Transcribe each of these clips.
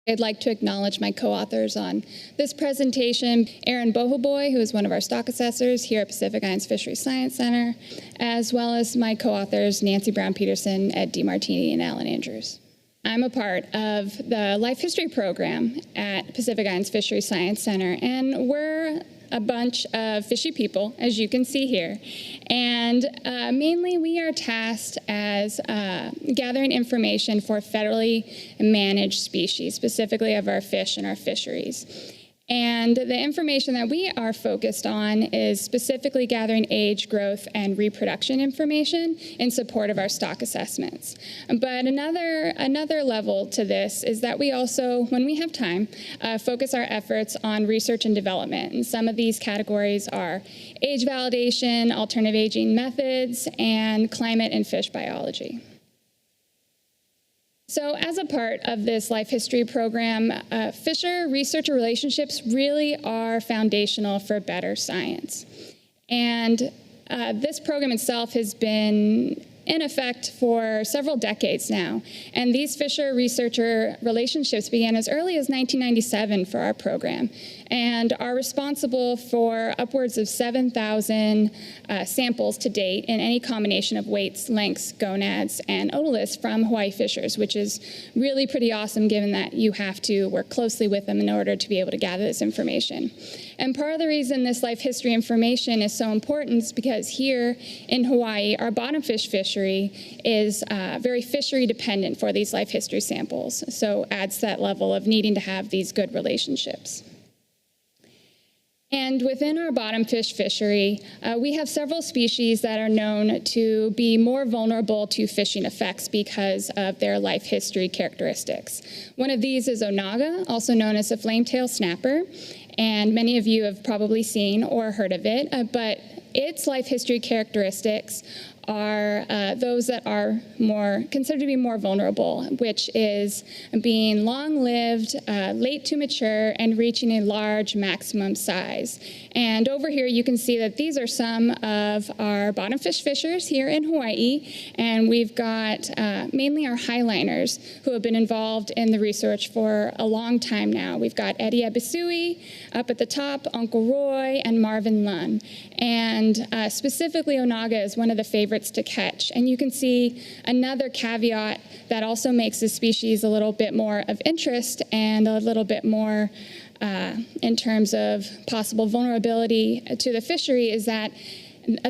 I'd like to acknowledge my co-authors on this presentation, Erin Reed, who is one of our stock assessors here at Pacific Islands Fisheries Science Center, as well as my co-authors, Nancy Brown-Peterson, Ed DeMartini, and Alan Andrews. I'm a part of the Life History program at Pacific Islands Fisheries Science Center, and we're a bunch of fishy people, as you can see here. And mainly we are tasked as gathering information for federally managed species, specifically of our fish and our fisheries. And the information that we are focused on is specifically gathering age, growth, and reproduction information in support of our stock assessments. But another level to this is that we also, when we have time, focus our efforts on research and development. And some of these categories are age validation, alternative aging methods, and climate and fish biology. So as a part of this life history program, fisher-researcher relationships really are foundational for better science. And this program itself has been in effect for several decades now. And these fisher-researcher relationships began as early as 1997 for our program and are responsible for upwards of 7,000 samples to date in any combination of weights, lengths, gonads, and otoliths from Hawaii fishers, which is really pretty awesome given that you have to work closely with them in order to be able to gather this information. And part of the reason this life history information is so important is because here in Hawaii, our bottomfish fishery is very fishery dependent for these life history samples, so adds that level of needing to have these good relationships. And within our bottomfish fishery, we have several species that are known to be more vulnerable to fishing effects because of their life history characteristics. One of these is onaga, also known as a flame-tailed snapper, and many of you have probably seen or heard of it, but its life history characteristics are those that are considered to be more vulnerable, which is being long-lived, late to mature, and reaching a large maximum size. And over here you can see that these are some of our bottomfish fishers here in Hawaii, and we've got mainly our highliners who have been involved in the research for a long time now. We've got Eddie Abisui up at the top, Uncle Roy, and Marvin Lunn. And specifically onaga is one of the favorites to catch. And you can see another caveat that also makes the species a little bit more of interest and a little bit more in terms of possible vulnerability to the fishery is that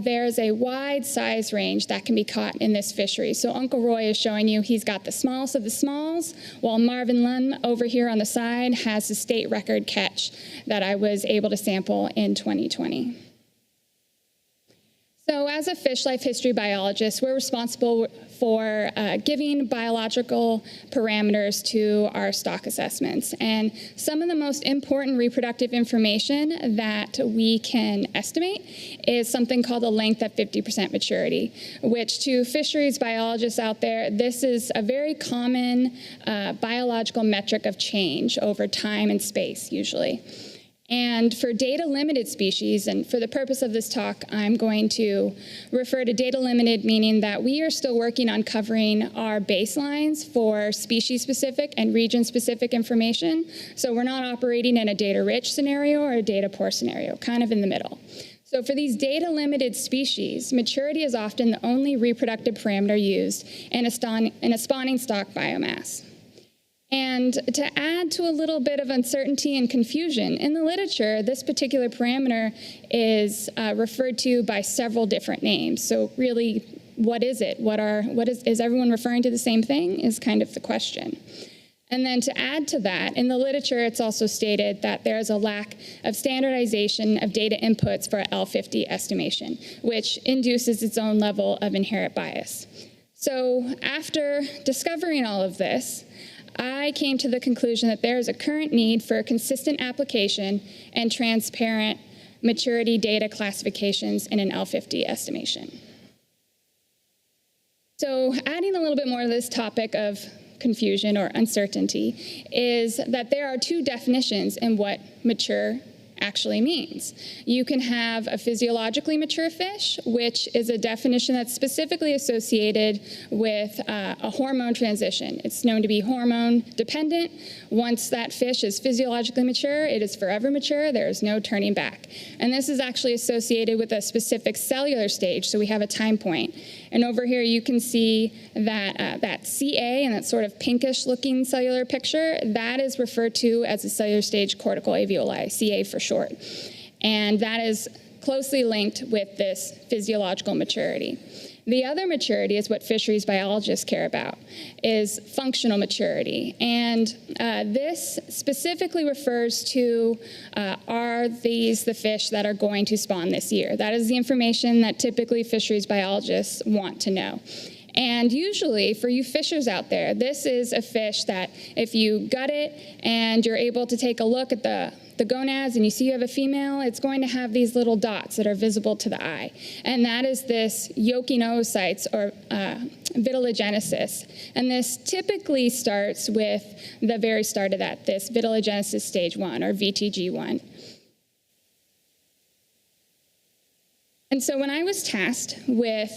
there is a wide size range that can be caught in this fishery. So Uncle Roy is showing you he's got the smallest of the smalls, while Marvin Lunn over here on the side has the state record catch that I was able to sample in 2020. So as a fish life history biologist, we're responsible for giving biological parameters to our stock assessments. And some of the most important reproductive information that we can estimate is something called the length at 50% maturity, which to fisheries biologists out there, this is a very common biological metric of change over time and space usually. And for data-limited species, and for the purpose of this talk, I'm going to refer to data-limited, meaning that we are still working on covering our baselines for species-specific and region-specific information. So we're not operating in a data-rich scenario or a data-poor scenario, kind of in the middle. So for these data-limited species, maturity is often the only reproductive parameter used in a spawning stock biomass. And to add to a little bit of uncertainty and confusion, in the literature, this particular parameter is referred to by several different names. So really, what is it? Is everyone referring to the same thing is kind of the question. And then to add to that, in the literature, it's also stated that there is a lack of standardization of data inputs for L50 estimation, which induces its own level of inherent bias. So after discovering all of this, I came to the conclusion that there is a current need for consistent application and transparent maturity data classifications in an L50 estimation. So adding a little bit more to this topic of confusion or uncertainty is that there are two definitions in what mature actually means. You can have a physiologically mature fish, which is a definition that's specifically associated with a hormone transition. It's known to be hormone dependent. Once that fish is physiologically mature, it is forever mature. There is no turning back. And this is actually associated with a specific cellular stage, so we have a time point. And over here you can see that that CA and that sort of pinkish looking cellular picture, that is referred to as a cellular stage cortical alveoli, CA for short. And that is closely linked with this physiological maturity. The other maturity is what fisheries biologists care about, is functional maturity. And this specifically refers to, are these the fish that are going to spawn this year? That is the information that typically fisheries biologists want to know. And usually, for you fishers out there, this is a fish that if you gut it and you're able to take a look at the gonads and you see you have a female, it's going to have these little dots that are visible to the eye. And that is this yolking oocytes, or vitellogenesis. And this typically starts with the very start of that, this vitellogenesis stage 1, or VTG1. And so when I was tasked with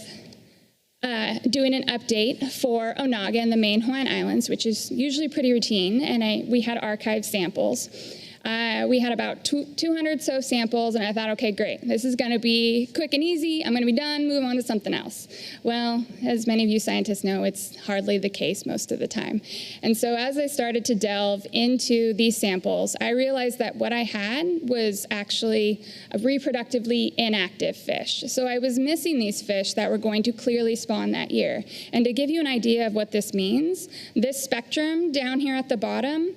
doing an update for Onaga and the main Hawaiian Islands, which is usually pretty routine, and we had archived samples. We had about 200 so samples, and I thought, okay, great. This is going to be quick and easy. I'm going to be done, move on to something else. Well, as many of you scientists know, it's hardly the case most of the time. And so as I started to delve into these samples, I realized that what I had was actually a reproductively inactive fish. So I was missing these fish that were going to clearly spawn that year. And to give you an idea of what this means, this spectrum down here at the bottom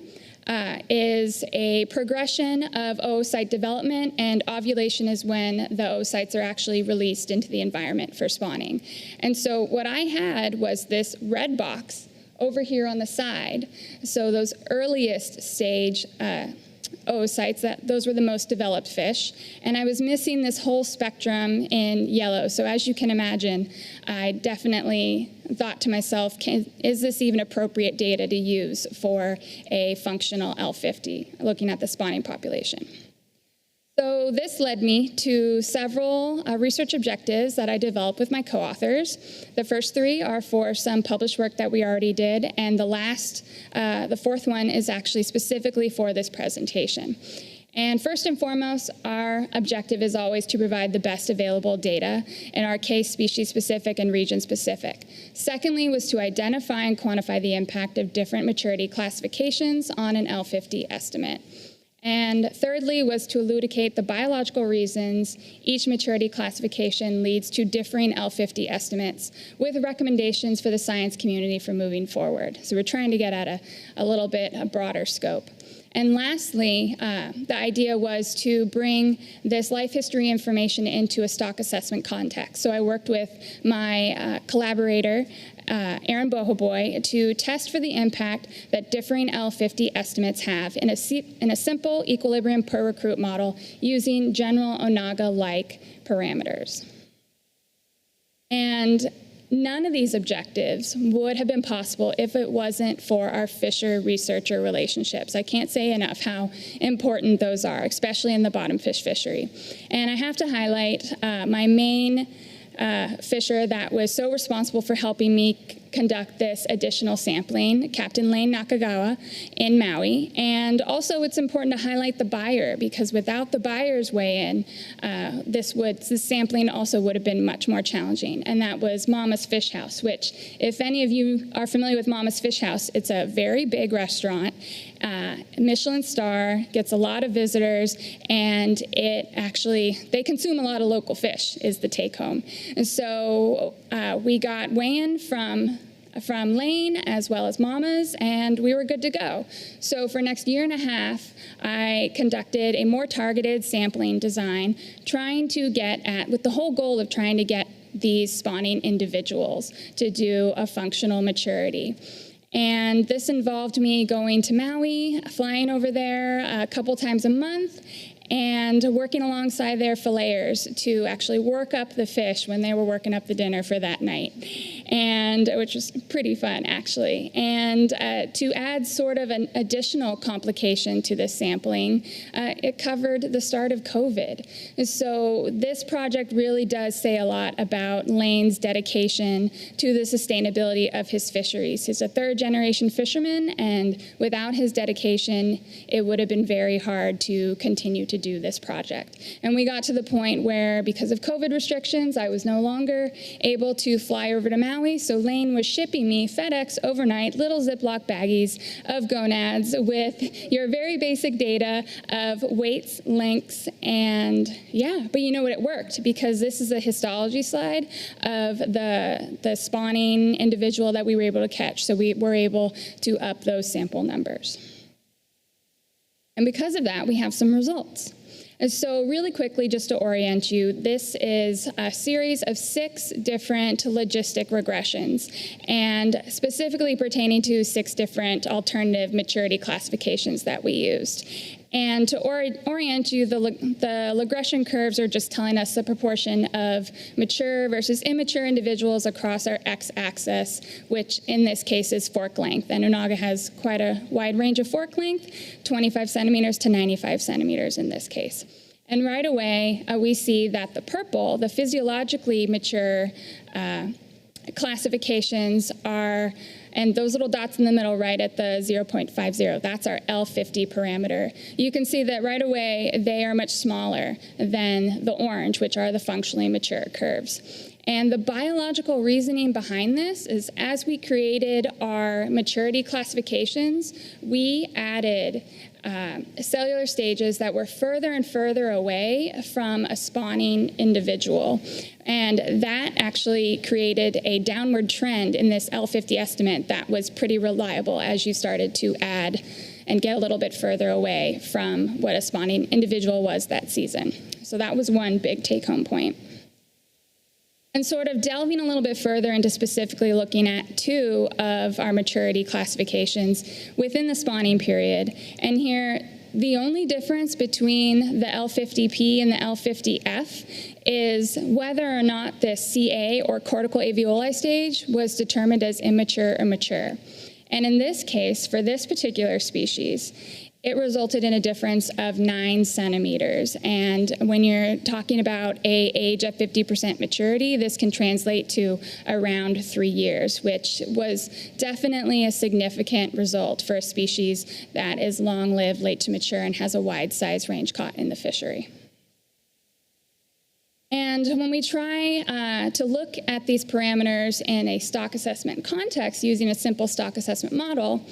is a progression of oocyte development, and ovulation is when the oocytes are actually released into the environment for spawning. And so what I had was this red box over here on the side. So those earliest stage oocytes, those were the most developed fish. And I was missing this whole spectrum in yellow. So as you can imagine, I definitely thought to myself, is this even appropriate data to use for a functional L50, looking at the spawning population? So this led me to several research objectives that I developed with my co-authors. The first three are for some published work that we already did, and the fourth one is actually specifically for this presentation. And first and foremost, our objective is always to provide the best available data, in our case, species-specific and region-specific. Secondly was to identify and quantify the impact of different maturity classifications on an L50 estimate. And thirdly was to elucidate the biological reasons each maturity classification leads to differing L50 estimates, with recommendations for the science community for moving forward. So we're trying to get at a little bit a broader scope. And lastly, the idea was to bring this life history information into a stock assessment context. So I worked with my collaborator, Erin Reed, to test for the impact that differing L50 estimates have in a simple equilibrium per recruit model using general Onaga-like parameters. And none of these objectives would have been possible if it wasn't for our fisher-researcher relationships. I can't say enough how important those are, especially in the bottom fish fishery. And I have to highlight my main fisher that was so responsible for helping me conduct this additional sampling, Captain Lane Nakagawa in Maui. And also it's important to highlight the buyer, because without the buyer's weigh-in, this sampling also would have been much more challenging. And that was Mama's Fish House, which, if any of you are familiar with Mama's Fish House, it's a very big restaurant, Michelin star, gets a lot of visitors, and they consume a lot of local fish is the take home. And so we got weigh-in from Lane as well as Mama's, and we were good to go. So for next year and a half, I conducted a more targeted sampling design, with the whole goal of trying to get these spawning individuals to do a functional maturity. And this involved me going to Maui, flying over there a couple times a month, and working alongside their filleters to actually work up the fish when they were working up the dinner for that night. and which was pretty fun, actually. And to add sort of an additional complication to this sampling, it covered the start of COVID. So this project really does say a lot about Lane's dedication to the sustainability of his fisheries. He's a third-generation fisherman, and without his dedication, it would have been very hard to continue to do this project. And we got to the point where, because of COVID restrictions, I was no longer able to fly over to Maui, so Lane was shipping me FedEx overnight little Ziploc baggies of gonads with your very basic data of weights, lengths, and yeah, but you know what, it worked, because this is a histology slide of the spawning individual that we were able to catch, so we were able to up those sample numbers. And because of that, we have some results. And so really quickly, just to orient you, this is a series of 6 different logistic regressions, and specifically pertaining to 6 different alternative maturity classifications that we used. And to orient you, the regression curves are just telling us the proportion of mature versus immature individuals across our x-axis, which in this case is fork length. And Unaga has quite a wide range of fork length, 25 centimeters to 95 centimeters in this case. And right away, we see that the purple, the physiologically mature classifications are, and those little dots in the middle right at the 0.50, that's our L50 parameter. You can see that right away they are much smaller than the orange, which are the functionally mature curves. And the biological reasoning behind this is, as we created our maturity classifications, we added cellular stages that were further and further away from a spawning individual. And that actually created a downward trend in this L50 estimate that was pretty reliable as you started to add and get a little bit further away from what a spawning individual was that season. So that was one big take-home point. And sort of delving a little bit further into specifically looking at 2 of our maturity classifications within the spawning period. And here, the only difference between the L50P and the L50F is whether or not the CA, or cortical alveoli stage, was determined as immature or mature. And in this case, for this particular species, it resulted in a difference of 9 centimeters. And when you're talking about an age at 50% maturity, this can translate to around 3 years, which was definitely a significant result for a species that is long-lived, late to mature, and has a wide size range caught in the fishery. And when we try to look at these parameters in a stock assessment context using a simple stock assessment model,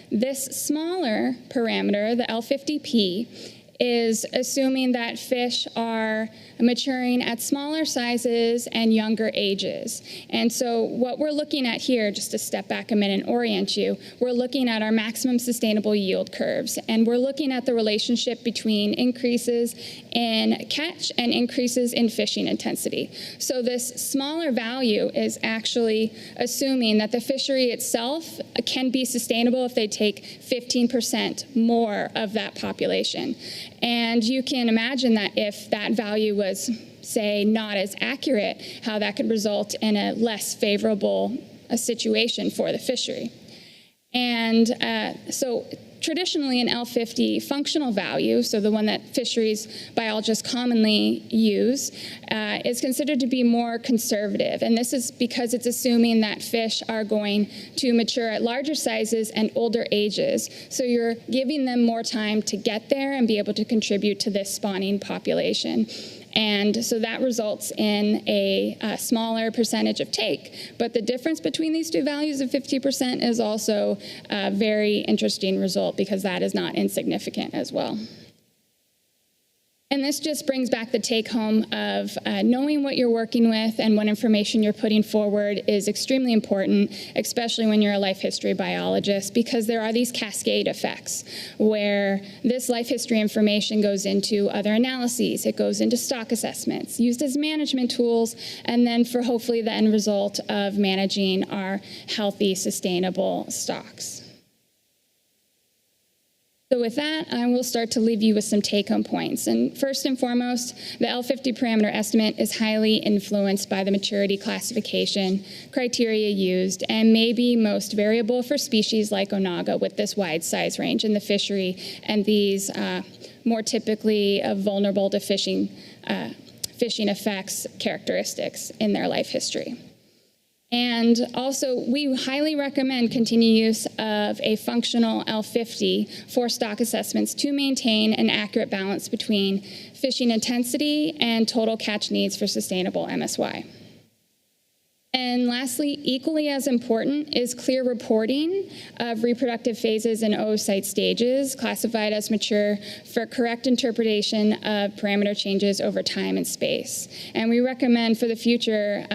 this smaller parameter, the L50P, is assuming that fish are maturing at smaller sizes and younger ages. And so what we're looking at here, just to step back a minute and orient you, we're looking at our maximum sustainable yield curves, and we're looking at the relationship between increases in catch and increases in fishing intensity. So this smaller value is actually assuming that the fishery itself can be sustainable if they take 15% more of that population. And you can imagine that if that value was, say, not as accurate, how that could result in a less favorable situation for the fishery. And so traditionally an L50 functional value, so the one that fisheries biologists commonly use, is considered to be more conservative. And this is because it's assuming that fish are going to mature at larger sizes and older ages. So you're giving them more time to get there and be able to contribute to this spawning population. And so that results in a smaller percentage of take. But the difference between these 2 values of 50% is also a very interesting result, because that is not insignificant as well. And this just brings back the take-home of knowing what you're working with and what information you're putting forward is extremely important, especially when you're a life history biologist, because there are these cascade effects where this life history information goes into other analyses, it goes into stock assessments, used as management tools, and then for hopefully the end result of managing our healthy, sustainable stocks. So with that, I will start to leave you with some take-home points. And first and foremost, the L50 parameter estimate is highly influenced by the maturity classification criteria used and may be most variable for species like onaga with this wide size range in the fishery and these more typically vulnerable to fishing effects characteristics in their life history. And also, we highly recommend continued use of a functional L50 for stock assessments to maintain an accurate balance between fishing intensity and total catch needs for sustainable MSY. And lastly, equally as important is clear reporting of reproductive phases and oocyte stages classified as mature for correct interpretation of parameter changes over time and space. And we recommend for the future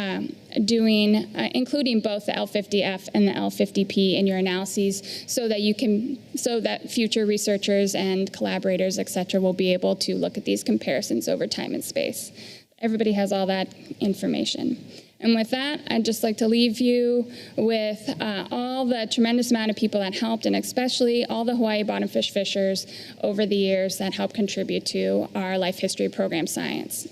including both the L50F and the L50P in your analyses so that future researchers and collaborators, et cetera, will be able to look at these comparisons over time and space. Everybody has all that information. And with that, I'd just like to leave you with all the tremendous amount of people that helped, and especially all the Hawaii bottomfish fishers over the years that helped contribute to our life history program science.